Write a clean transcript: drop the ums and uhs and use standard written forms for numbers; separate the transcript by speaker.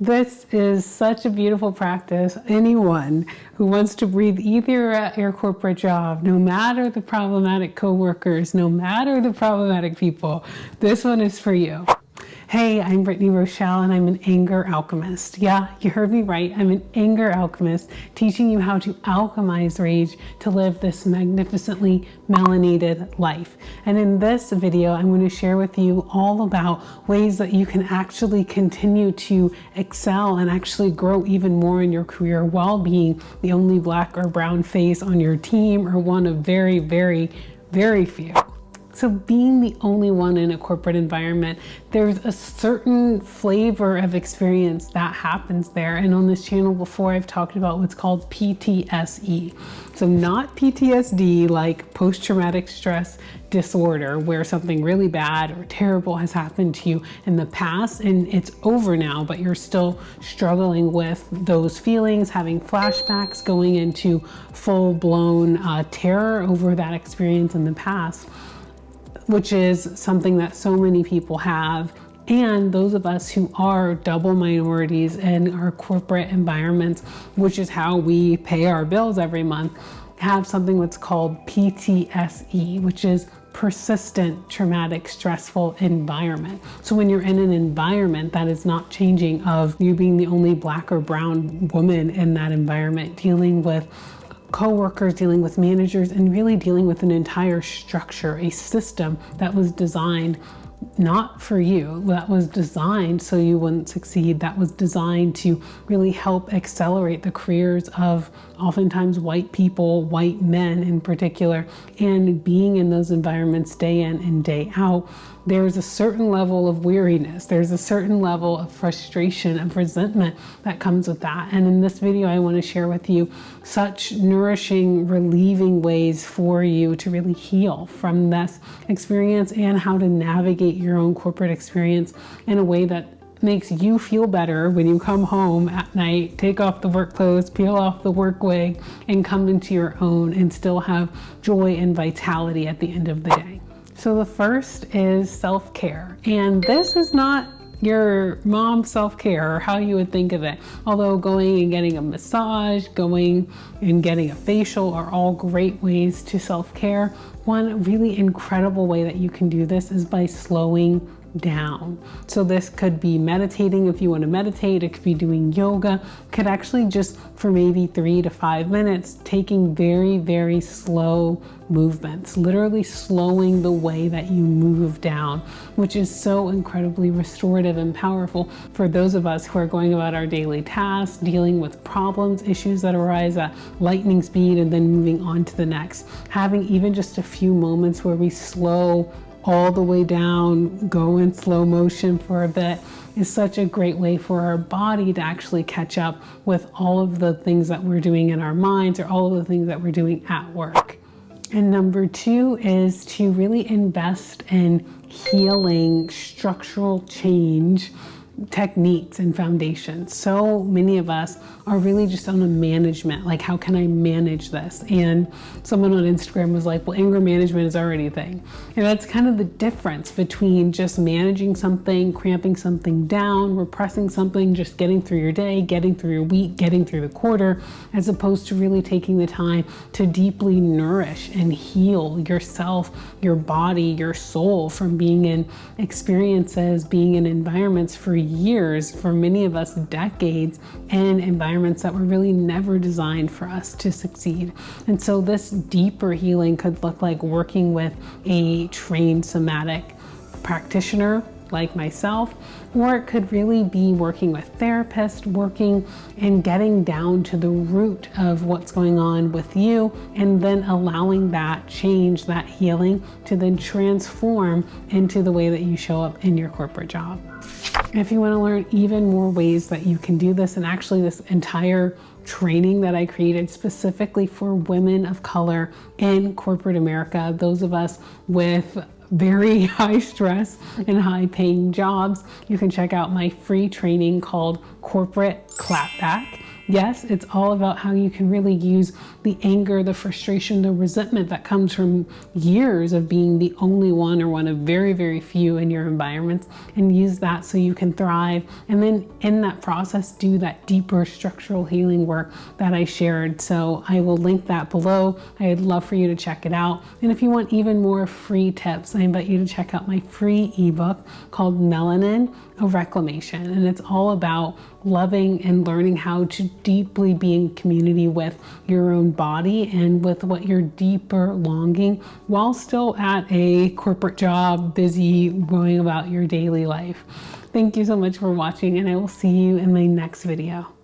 Speaker 1: This is such a beautiful practice. Anyone who wants to breathe easier at your corporate job, no matter the problematic coworkers, no matter the problematic people, this one is for you. Hey, I'm Brittany Rochelle and I'm an anger alchemist. Yeah, you heard me right. I'm an anger alchemist, teaching you how to alchemize rage to live this magnificently melanated life. And in this video, I'm going to share with you all about ways that you can actually continue to excel and actually grow even more in your career while being the only black or brown face on your team, or one of very, very, very few. So being the only one in a corporate environment, there's a certain flavor of experience that happens there. And on this channel before, I've talked about what's called PTSD. So not PTSD like post-traumatic stress disorder, where something really bad or terrible has happened to you in the past and it's over now, but you're still struggling with those feelings, having flashbacks, going into full-blown terror over that experience in the past, which is something that so many people have. And those of us who are double minorities in our corporate environments, which is how we pay our bills every month, have something that's called PTSD, which is persistent traumatic stressful environment. So when you're in an environment that is not changing, of you being the only black or brown woman in that environment, dealing with coworkers, dealing with managers, and really dealing with an entire structure, a system that was designed not for you, that was designed so you wouldn't succeed, that was designed to really help accelerate the careers of oftentimes white people, white men in particular. And being in those environments day in and day out, there's a certain level of weariness, there's a certain level of frustration and resentment that comes with that. And in this video, I want to share with you such nourishing, relieving ways for you to really heal from this experience, and how to navigate your own corporate experience in a way that makes you feel better when you come home at night, take off the work clothes, peel off the work wig, and come into your own and still have joy and vitality at the end of the day. So the first is self-care. And this is not your mom's self-care or how you would think of it. Although going and getting a massage, going and getting a facial are all great ways to self-care. One really incredible way that you can do this is by slowing down. So this could be meditating if you want to meditate, it could be doing yoga, it could actually just for maybe 3 to 5 minutes, taking very, very slow movements, literally slowing the way that you move down, which is so incredibly restorative and powerful for those of us who are going about our daily tasks, dealing with problems, issues that arise at lightning speed, and then moving on to the next. Having even just a few moments where we slow all the way down, go in slow motion for a bit, is such a great way for our body to actually catch up with all of the things that we're doing in our minds, or all of the things that we're doing at work. And number 2 is to really invest in healing, structural change techniques and foundations. So many of us are really just on a management, like how can I manage this? And someone on Instagram was like, well, anger management is already a thing. And that's kind of the difference between just managing something, cramping something down, repressing something, just getting through your day, getting through your week, getting through the quarter, as opposed to really taking the time to deeply nourish and heal yourself, your body, your soul from being in experiences, being in environments for years, for many of us decades, and environments that were really never designed for us to succeed. And so this deeper healing could look like working with a trained somatic practitioner like myself, or it could really be working with therapists, working and getting down to the root of what's going on with you, and then allowing that change, that healing, to then transform into the way that you show up in your corporate job. If you want to learn even more ways that you can do this, and actually this entire training that I created specifically for women of color in corporate America, those of us with very high stress and high paying jobs, you can check out my free training called Corporate Clapback. Yes, it's all about how you can really use the anger, the frustration, the resentment that comes from years of being the only one or one of very, very few in your environments, and use that so you can thrive. And then in that process, do that deeper structural healing work that I shared. So I will link that below. I'd love for you to check it out. And if you want even more free tips, I invite you to check out my free ebook called Melanin, a Reclamation. And it's all about loving and learning how to deeply be in community with your own body and with what you're deeper longing while still at a corporate job, busy going about your daily life. Thank you so much for watching, and I will see you in my next video.